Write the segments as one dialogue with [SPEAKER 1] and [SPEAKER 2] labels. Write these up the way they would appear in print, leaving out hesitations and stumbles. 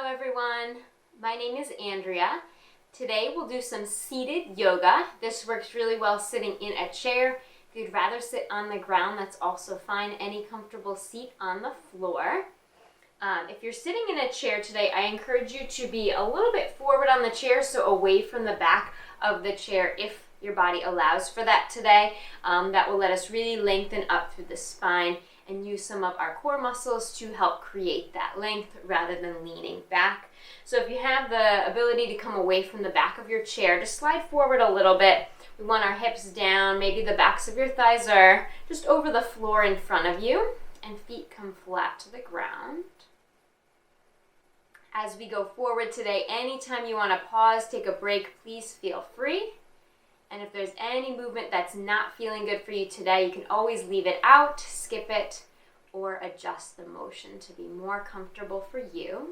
[SPEAKER 1] everyone, my name is Andrea. Today we'll do some seated yoga. This works really well sitting in a chair. If you'd rather sit on the ground, that's also fine. Any comfortable seat on the floor. If you're sitting in a chair today, I encourage you to be a little bit forward on the chair, so away from the back of the chair if your body allows for that today. That will let us really lengthen up through the spine and use some of our core muscles to help create that length rather than leaning back. So if you have the ability to come away from the back of your chair, just slide forward a little bit. We want our hips down, maybe the backs of your thighs are just over the floor in front of you, and feet come flat to the ground. As we go forward today, anytime you want to pause, take a break, please feel free. And if there's any movement that's not feeling good for you today, you can always leave it out, skip it, or adjust the motion to be more comfortable for you.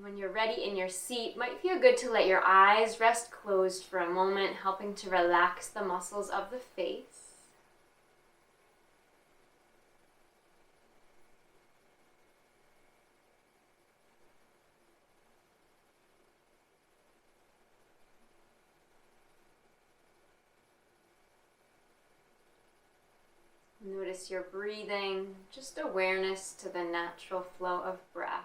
[SPEAKER 1] When you're ready in your seat, it might feel good to let your eyes rest closed for a moment, helping to relax the muscles of the face. Notice your breathing, just awareness to the natural flow of breath.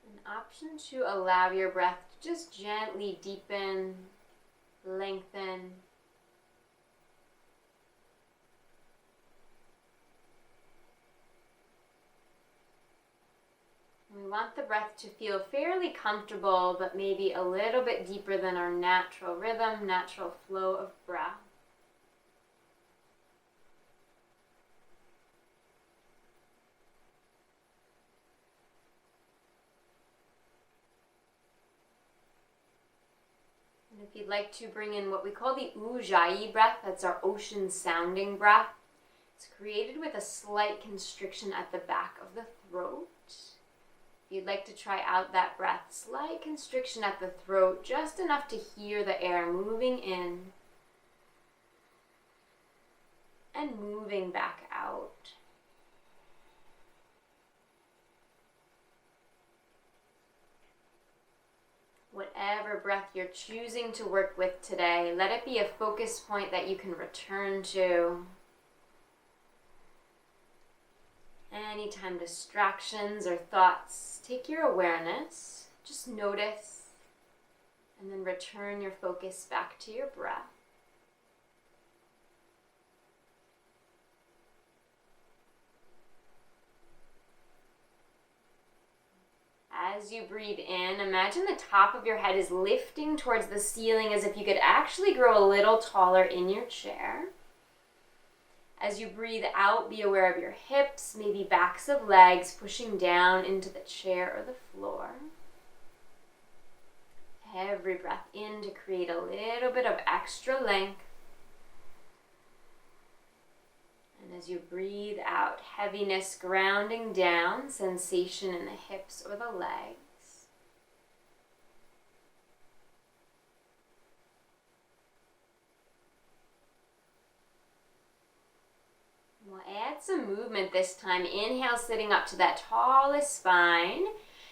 [SPEAKER 1] An option to allow your breath to just gently deepen, lengthen. We want the breath to feel fairly comfortable, but maybe a little bit deeper than our natural rhythm, natural flow of breath. And if you'd like to bring in what we call the Ujjayi breath, that's our ocean sounding breath. It's created with a slight constriction at the back of the throat. If you'd like to try out that breath, slight constriction at the throat, just enough to hear the air moving in and moving back out. Whatever breath you're choosing to work with today, let it be a focus point that you can return to. Anytime distractions or thoughts take your awareness, just notice and then return your focus back to your breath. As you breathe in, imagine the top of your head is lifting towards the ceiling as if you could actually grow a little taller in your chair. As you breathe out, be aware of your hips, maybe backs of legs pushing down into the chair or the floor. Every breath in to create a little bit of extra length. And as you breathe out, heaviness grounding down, sensation in the hips or the legs. We'll add some movement this time. Inhale, sitting up to that tallest spine.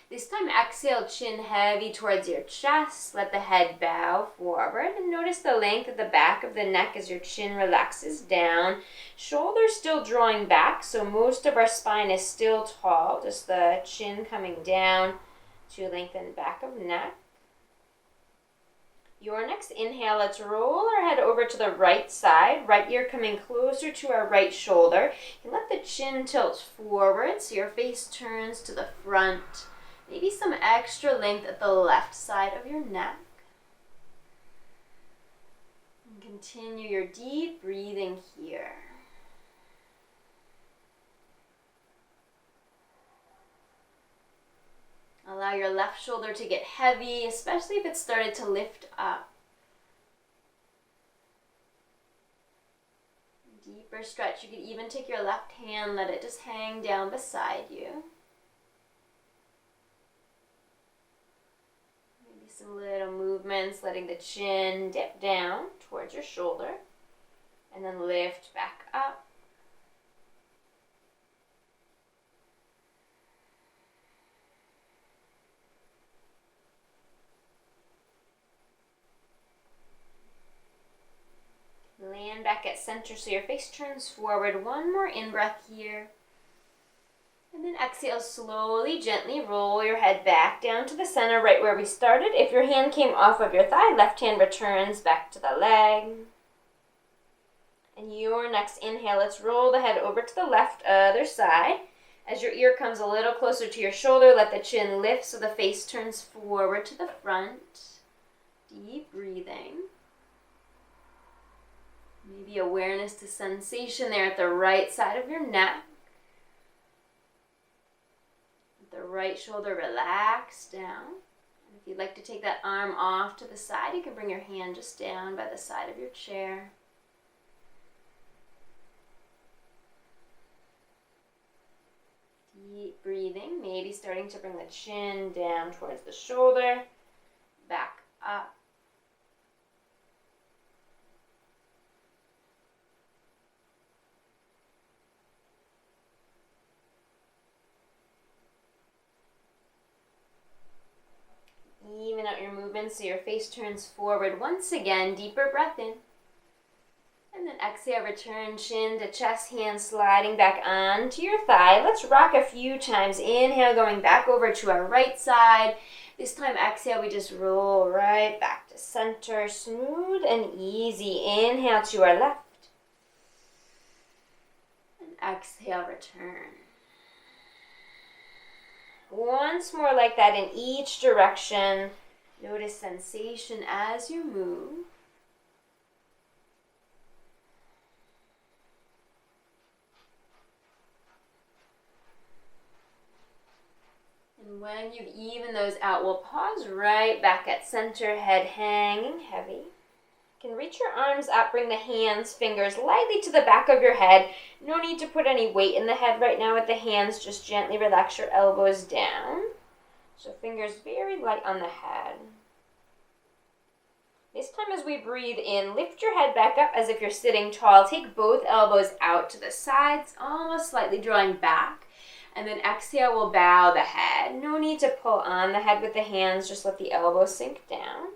[SPEAKER 1] This time, exhale, chin heavy towards your chest. Let the head bow forward. And notice the length at the back of the neck as your chin relaxes down. Shoulders still drawing back, so most of our spine is still tall. Just the chin coming down to lengthen back of neck. Your next inhale, let's roll our head over to the right side, right ear coming closer to our right shoulder. And let the chin tilt forward so your face turns to the front. Maybe some extra length at the left side of your neck. And continue your deep breathing here. Allow your left shoulder to get heavy, especially if it started to lift up. Deeper stretch. You could even take your left hand, let it just hang down beside you. some little movements, letting the chin dip down towards your shoulder, and then lift back up. Land back at center so your face turns forward. One more in-breath here. And then exhale, slowly, gently roll your head back down to the center, right where we started. If your hand came off of your thigh, left hand returns back to the leg. And your next inhale, let's roll the head over to the left, other side. As your ear comes a little closer to your shoulder, let the chin lift so the face turns forward to the front. Deep breathing. Maybe awareness to sensation there at the right side of your neck. Let the right shoulder relax down. And if you'd like to take that arm off to the side, you can bring your hand just down by the side of your chair. Deep breathing, maybe starting to bring the chin down towards the shoulder, back up. Even out your movement so your face turns forward. Once again, deeper breath in. And then exhale, return chin to chest, hands sliding back onto your thigh. Let's rock a few times. Inhale, going back over to our right side. This time, exhale, we just roll right back to center. Smooth and easy. Inhale to our left. And exhale, return. Once more like that in each direction. Notice sensation as you move. And when you've evened those out, we'll pause right back at center, head hanging heavy. You can reach your arms up, bring the hands, fingers lightly to the back of your head. No need to put any weight in the head right now with the hands. Just gently relax your elbows down. So fingers very light on the head. This time as we breathe in, lift your head back up as if you're sitting tall. Take both elbows out to the sides, almost slightly drawing back. And then exhale, we'll bow the head. No need to pull on the head with the hands. Just let the elbows sink down.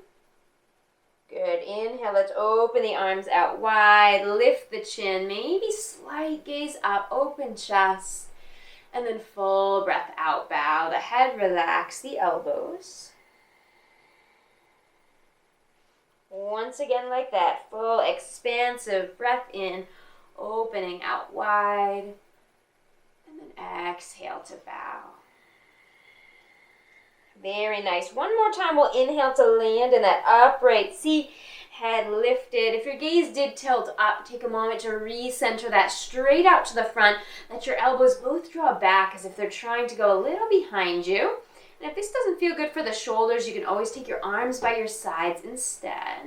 [SPEAKER 1] Good. Inhale, let's open the arms out wide. Lift the chin. Maybe slight gaze up. Open chest. And then full breath out. Bow the head. Relax the elbows. Once again like that. Full expansive breath in. Opening out wide. And then exhale to bow. Very nice. One more time, we'll inhale to land in that upright seat, head lifted. If your gaze did tilt up, take a moment to recenter that straight out to the front. Let your elbows both draw back as if they're trying to go a little behind you. And if this doesn't feel good for the shoulders, you can always take your arms by your sides instead.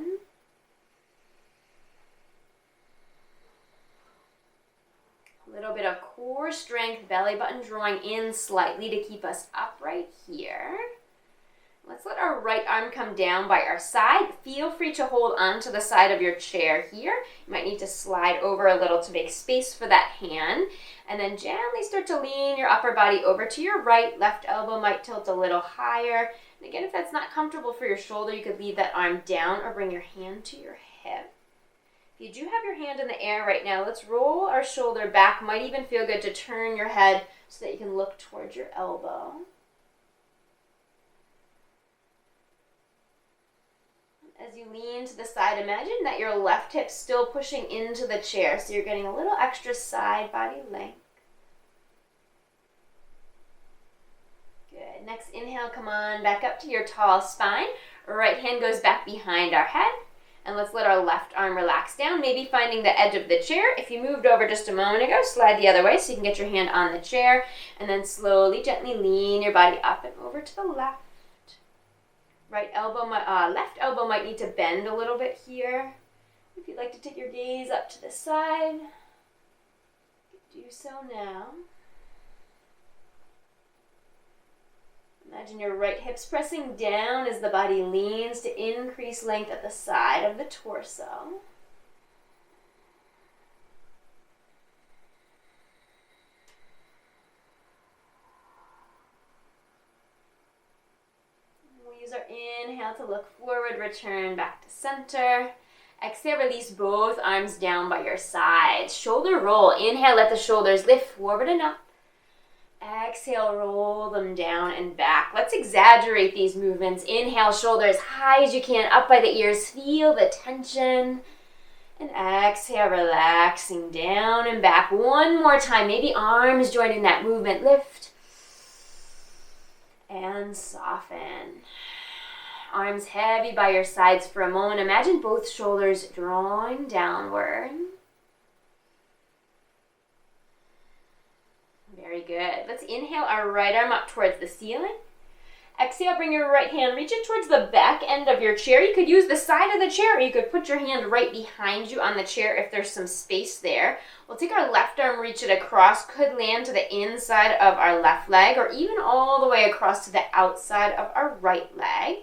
[SPEAKER 1] A little bit of core strength, belly button drawing in slightly to keep us upright here. Let's let our right arm come down by our side. Feel free to hold on to the side of your chair here. You might need to slide over a little to make space for that hand. And then gently start to lean your upper body over to your right. Left elbow might tilt a little higher. And again, if that's not comfortable for your shoulder, you could leave that arm down or bring your hand to your hip. If you do have your hand in the air right now, let's roll our shoulder back. Might even feel good to turn your head so that you can look towards your elbow. As you lean to the side, imagine that your left hip's still pushing into the chair, so you're getting a little extra side body length. Good. Next inhale, come on back up to your tall spine. Right hand goes back behind our head. And let's let our left arm relax down, maybe finding the edge of the chair. If you moved over just a moment ago, slide the other way so you can get your hand on the chair. And then slowly, gently lean your body up and over to the left. Left elbow might need to bend a little bit here. If you'd like to take your gaze up to the side, do so now. Imagine your right hips pressing down as the body leans to increase length at the side of the torso. We'll use our inhale to look forward, return back to center. Exhale, release both arms down by your sides. Shoulder roll. Inhale, let the shoulders lift forward and up. Exhale, roll them down and back. Let's exaggerate these movements. Inhale, shoulders high as you can, up by the ears. Feel the tension. And exhale, relaxing down and back. One more time. Maybe arms joining that movement. Lift. And soften. Arms heavy by your sides for a moment. Imagine both shoulders drawing downward. Very good. Let's inhale our right arm up towards the ceiling. Exhale, bring your right hand, reach it towards the back end of your chair. You could use the side of the chair, or you could put your hand right behind you on the chair if there's some space there. We'll take our left arm, reach it across, could land to the inside of our left leg, or even all the way across to the outside of our right leg.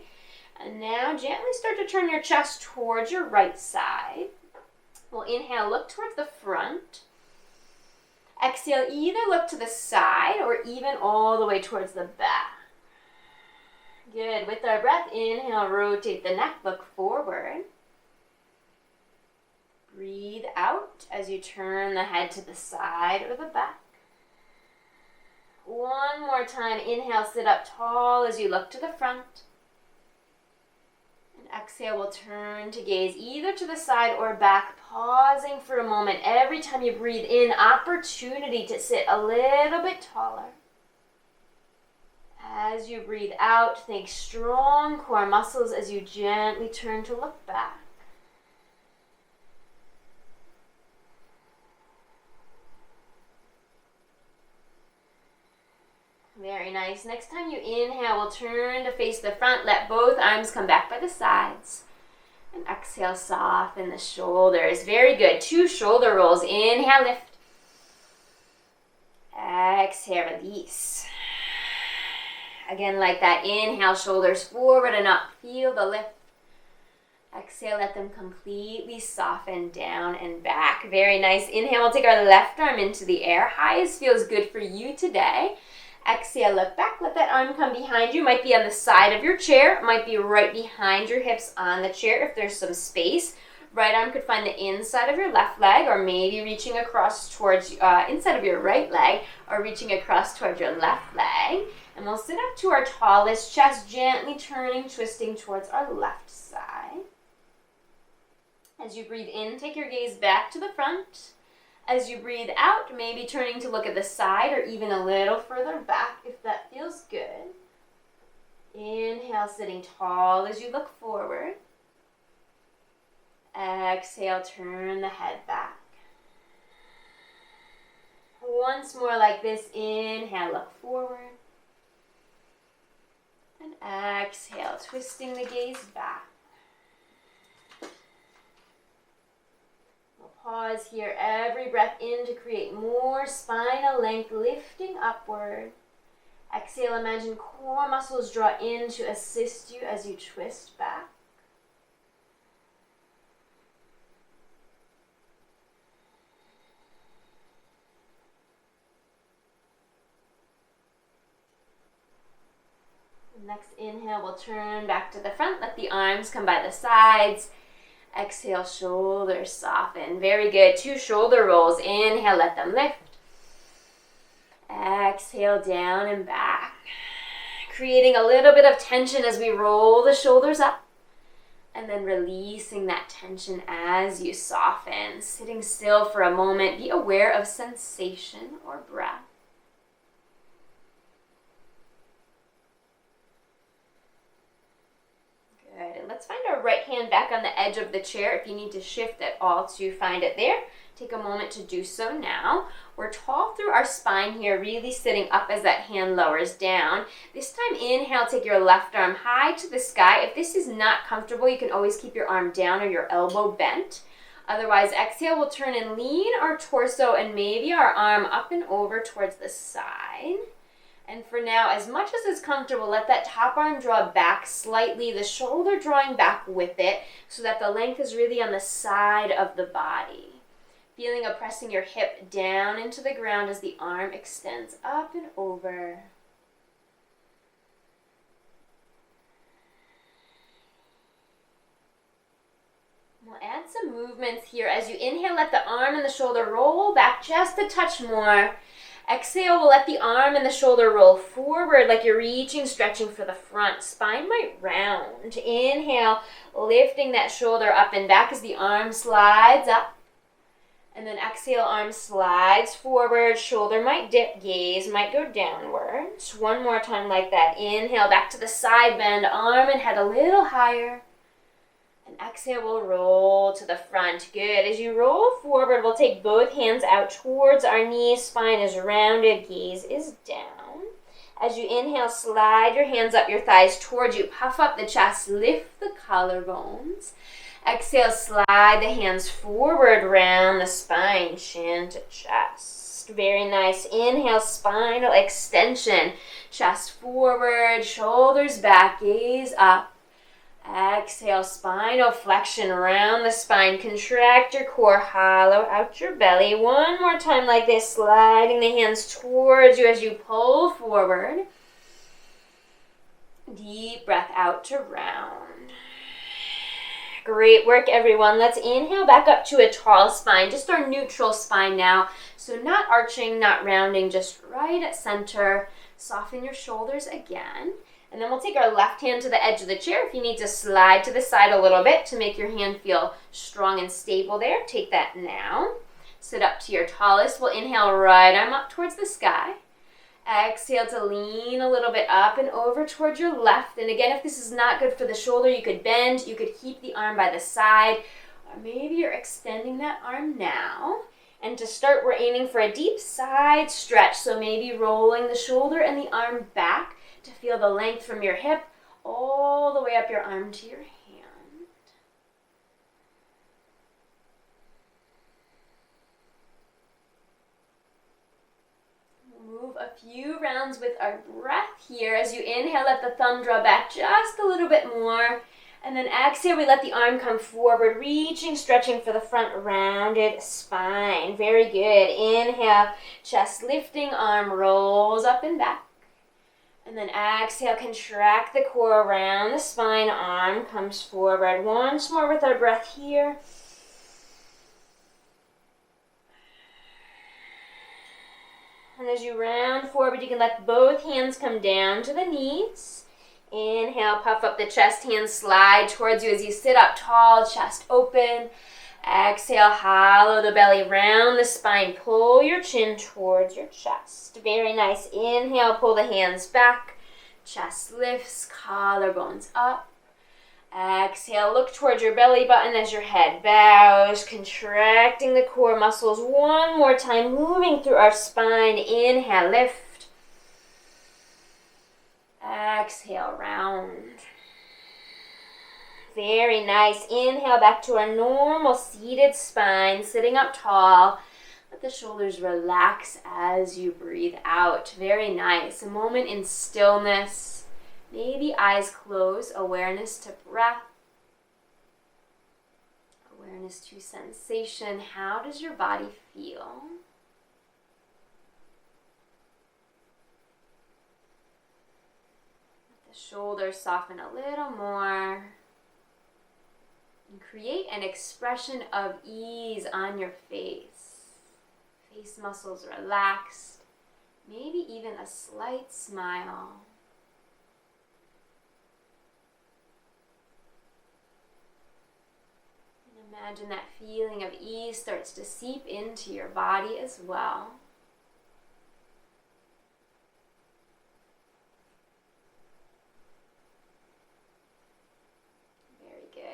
[SPEAKER 1] And now gently start to turn your chest towards your right side. We'll inhale, look towards the front. Exhale, either look to the side or even all the way towards the back. Good. With our breath, inhale, rotate the neck, look forward. Breathe out as you turn the head to the side or the back. One more time. Inhale, sit up tall as you look to the front. Exhale, we'll turn to gaze either to the side or back, pausing for a moment. Every time you breathe in, opportunity to sit a little bit taller. As you breathe out, think strong core muscles as you gently turn to look back. Very nice. Next time you inhale, we'll turn to face the front. Let both arms come back by the sides. And exhale, soften the shoulders. Very good. 2 shoulder rolls. Inhale, lift. Exhale, release. Again, like that. Inhale, shoulders forward and up. Feel the lift. Exhale, let them completely soften down and back. Very nice. Inhale, we'll take our left arm into the air. Highest feels good for you today. Exhale, look back. Let that arm come behind you. Might be on the side of your chair. It might be right behind your hips on the chair if there's some space. Right arm could find the inside of your left leg, or maybe reaching across towards inside of your right leg, or reaching across towards your left leg. And we'll sit up to our tallest chest, gently turning, twisting towards our left side. As you breathe in, take your gaze back to the front. As you breathe out, maybe turning to look at the side or even a little further back if that feels good. Inhale, sitting tall as you look forward. Exhale, turn the head back. Once more like this. Inhale, look forward. And exhale, twisting the gaze back. Pause here, every breath in to create more spinal length, lifting upward. Exhale, imagine core muscles draw in to assist you as you twist back. Next inhale, we'll turn back to the front, let the arms come by the sides. Exhale, shoulders soften. Very good. 2 shoulder rolls. Inhale, let them lift. Exhale, down and back. Creating a little bit of tension as we roll the shoulders up. And then releasing that tension as you soften. Sitting still for a moment. Be aware of sensation or breath. Good. And let's find our right hand back on the edge of the chair. If you need to shift at all to find it there, take a moment to do so now. We're tall through our spine here, really sitting up as that hand lowers down. This time, inhale, take your left arm high to the sky. If this is not comfortable, you can always keep your arm down or your elbow bent. Otherwise, exhale, we'll turn and lean our torso and maybe our arm up and over towards the side. And for now, as much as is comfortable, let that top arm draw back slightly, the shoulder drawing back with it, so that the length is really on the side of the body. Feeling of pressing your hip down into the ground as the arm extends up and over. We'll add some movements here. As you inhale, let the arm and the shoulder roll back just a touch more. Exhale, we'll let the arm and the shoulder roll forward like you're reaching, stretching for the front. Spine might round. Inhale, lifting that shoulder up and back as the arm slides up. And then exhale, arm slides forward, shoulder might dip, gaze might go downwards. One more time like that. Inhale, back to the side bend, arm and head a little higher. And exhale, we'll roll to the front. Good. As you roll forward, we'll take both hands out towards our knees. Spine is rounded, gaze is down. As you inhale, slide your hands up your thighs towards you. Puff up the chest, lift the collarbones. Exhale, slide the hands forward, round the spine, chin to chest. Very nice. Inhale, spinal extension. Chest forward, shoulders back, gaze up. Exhale, spinal flexion around the spine. Contract your core, hollow out your belly. One more time like this, sliding the hands towards you as you pull forward. Deep breath out to round. Great work, everyone. Let's inhale back up to a tall spine, just our neutral spine now. So not arching, not rounding, just right at center. Soften your shoulders again. And then we'll take our left hand to the edge of the chair. If you need to slide to the side a little bit to make your hand feel strong and stable there, take that now. Sit up to your tallest. We'll inhale right arm up towards the sky. Exhale to lean a little bit up and over towards your left. And again, if this is not good for the shoulder, you could bend. You could keep the arm by the side. Or maybe you're extending that arm now. And to start, we're aiming for a deep side stretch. So maybe rolling the shoulder and the arm back to feel the length from your hip all the way up your arm to your hand. We'll move a few rounds with our breath here. As you inhale, let the thumb draw back just a little bit more. And then exhale, we let the arm come forward, reaching, stretching for the front, rounded spine. Very good. Inhale, chest lifting, arm rolls up and back. And then exhale, contract the core around the spine, arm comes forward. Once more with our breath here. And as you round forward, you can let both hands come down to the knees. Inhale, puff up the chest, hands slide towards you as you sit up tall, chest open. Exhale, hollow the belly, round the spine, pull your chin towards your chest. Very nice. Inhale, pull the hands back, chest lifts, collarbones up. Exhale, look towards your belly button as your head bows, contracting the core muscles. One more time, moving through our spine. Inhale, lift. Exhale, round. Very nice. Inhale back to our normal seated spine, sitting up tall. Let the shoulders relax as you breathe out. Very nice. A moment in stillness. Maybe eyes closed. Awareness to breath. Awareness to sensation. How does your body feel? Let the shoulders soften a little more. And create an expression of ease on your face. Face muscles relaxed. Maybe even a slight smile. And imagine that feeling of ease starts to seep into your body as well.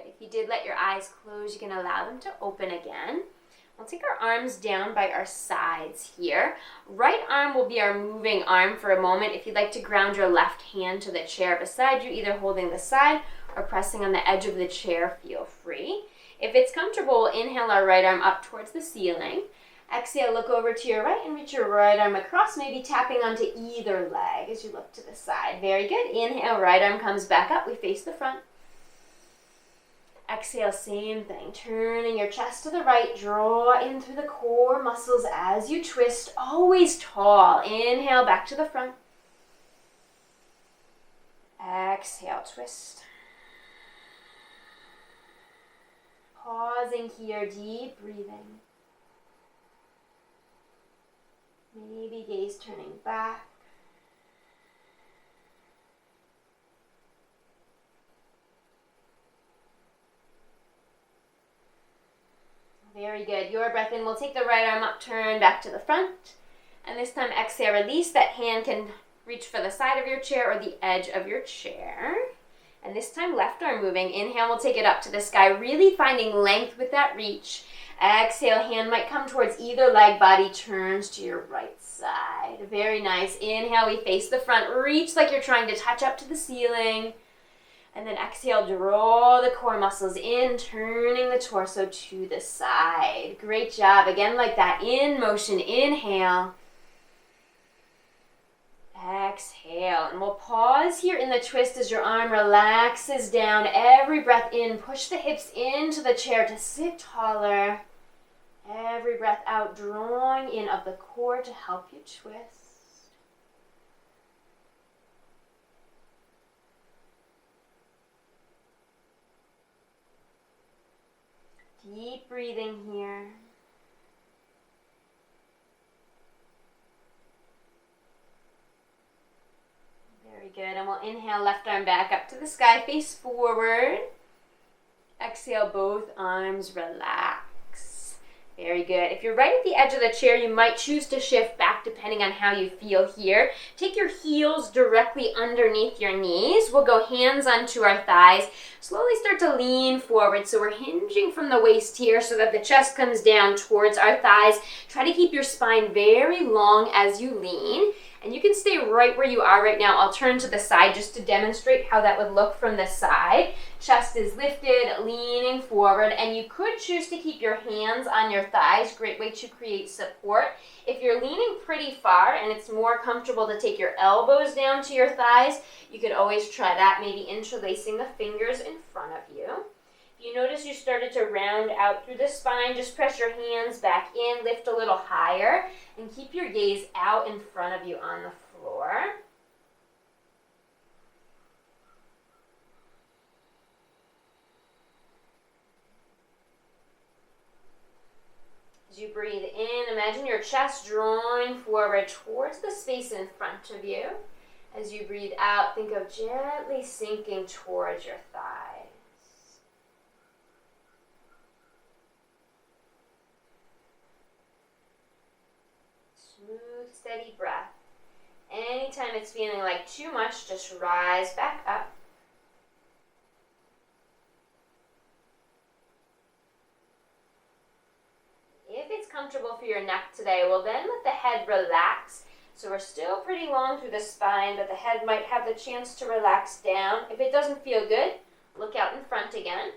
[SPEAKER 1] If you did let your eyes close, you can allow them to open again. We'll take our arms down by our sides here. Right arm will be our moving arm for a moment. If you'd like to ground your left hand to the chair beside you, either holding the side or pressing on the edge of the chair, feel free. If it's comfortable, we'll inhale our right arm up towards the ceiling. Exhale, look over to your right and reach your right arm across, maybe tapping onto either leg as you look to the side. Very good. Inhale, right arm comes back up. We face the front. Exhale, same thing. Turning your chest to the right. Draw in through the core muscles as you twist. Always tall. Inhale, back to the front. Exhale, twist. Pausing here, deep breathing. Maybe gaze turning back. Very good. Your breath in. We'll take the right arm up, turn back to the front. And this time, exhale, release. That hand can reach for the side of your chair or the edge of your chair. And this time, left arm moving. Inhale, we'll take it up to the sky, really finding length with that reach. Exhale, hand might come towards either leg, body turns to your right side. Very nice. Inhale, we face the front. Reach like you're trying to touch up to the ceiling. And then exhale, draw the core muscles in, turning the torso to the side. Great job. Again, like that. In motion, inhale. Exhale. And we'll pause here in the twist as your arm relaxes down. Every breath in, push the hips into the chair to sit taller. Every breath out, drawing in of the core to help you twist. Deep breathing here. Very good. And we'll inhale, left arm back up to the sky, face forward. Exhale, both arms relax. Very good. If you're right at the edge of the chair, you might choose to shift back depending on how you feel here. Take your heels directly underneath your knees. We'll go hands onto our thighs. Slowly start to lean forward. So we're hinging from the waist here so that the chest comes down towards our thighs. Try to keep your spine very long as you lean. And you can stay right where you are right now. I'll turn to the side just to demonstrate how that would look from the side. Chest is lifted, leaning forward, and you could choose to keep your hands on your thighs. Great way to create support. If you're leaning pretty far and it's more comfortable to take your elbows down to your thighs, you could always try that, maybe interlacing the fingers in front of you. If you notice you started to round out through the spine, just press your hands back in, lift a little higher, and keep your gaze out in front of you on the floor. As you breathe in, imagine your chest drawing forward towards the space in front of you. As you breathe out, think of gently sinking towards your thighs. Smooth, steady breath. Anytime it's feeling like too much, just rise back up. If it's comfortable for your neck today, well then let the head relax. So we're still pretty long through the spine, but the head might have the chance to relax down. If it doesn't feel good, look out in front again.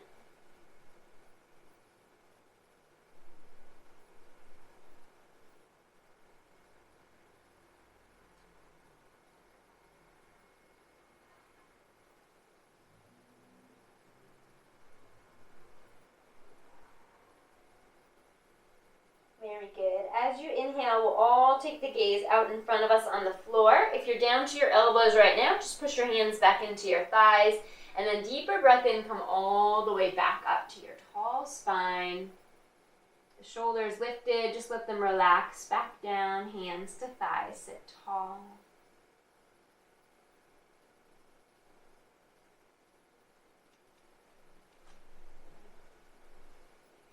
[SPEAKER 1] Very good. As you inhale, we'll all take the gaze out in front of us on the floor. If you're down to your elbows right now, just push your hands back into your thighs. And then deeper breath in, come all the way back up to your tall spine. The shoulders lifted, just let them relax back down, hands to thighs, sit tall.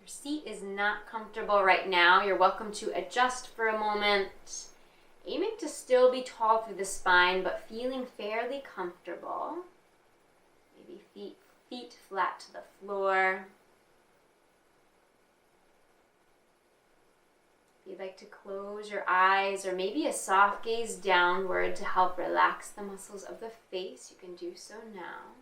[SPEAKER 1] Your seat is not comfortable right now. You're welcome to adjust for a moment. Aiming to still be tall through the spine, but feeling fairly comfortable. Maybe feet flat to the floor. If you'd like to close your eyes, or maybe a soft gaze downward to help relax the muscles of the face, you can do so now.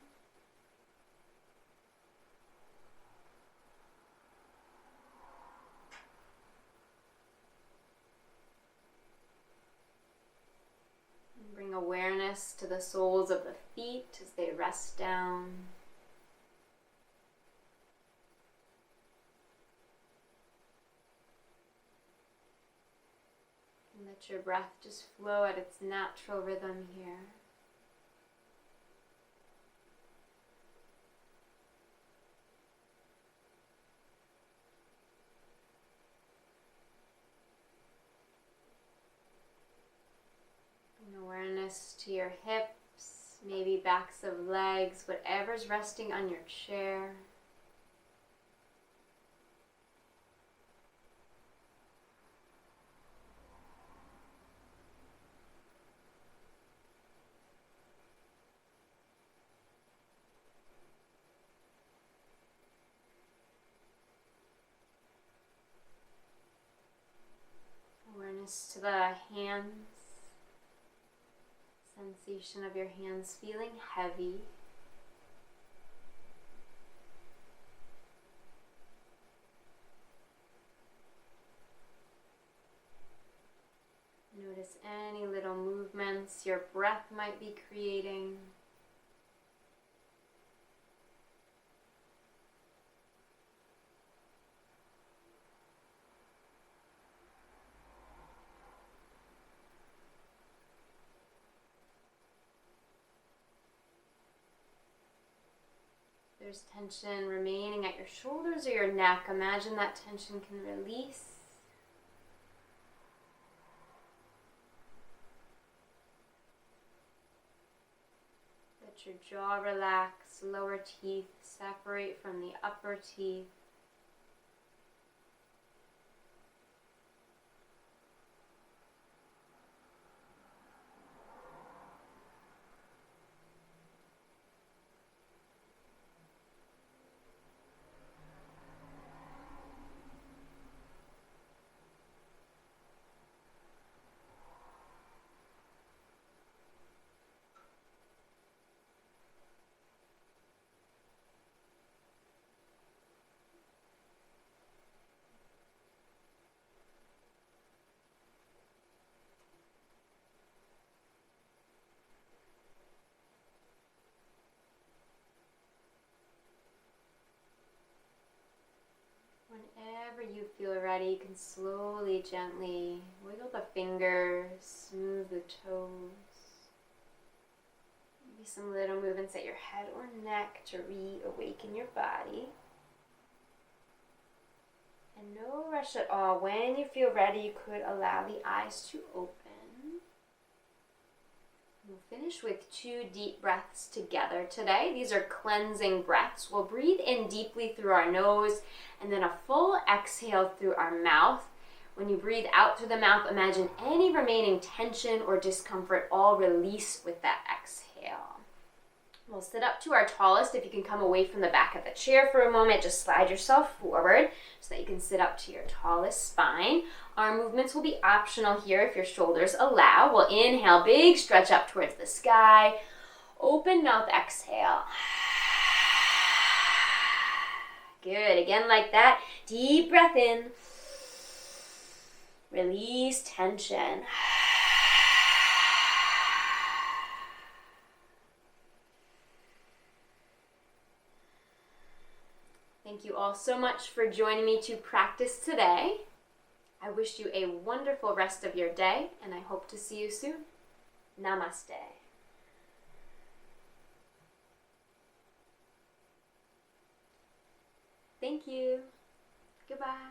[SPEAKER 1] awareness to the soles of the feet as they rest down. And let your breath just flow at its natural rhythm here. Awareness to your hips, maybe backs of legs, whatever's resting on your chair. Awareness to the hands. Sensation of your hands feeling heavy. Notice any little movements your breath might be creating. There's tension remaining at your shoulders or your neck. Imagine that tension can release. Let your jaw relax, lower teeth separate from the upper teeth. Whenever you feel ready, you can slowly, gently wiggle the fingers, smooth the toes. Maybe some little movements at your head or neck to reawaken your body. And no rush at all. When you feel ready, you could allow the eyes to open. We'll finish with 2 deep breaths together today. These are cleansing breaths. We'll breathe in deeply through our nose and then a full exhale through our mouth. When you breathe out through the mouth, imagine any remaining tension or discomfort all release with that exhale. We'll sit up to our tallest. If you can come away from the back of the chair for a moment, just slide yourself forward so that you can sit up to your tallest spine. Arm movements will be optional here if your shoulders allow. We'll inhale, big stretch up towards the sky. Open mouth, exhale. Good, again like that. Deep breath in. Release tension. Thank you all so much for joining me to practice today. I wish you a wonderful rest of your day, and I hope to see you soon. Namaste. Thank you. Goodbye.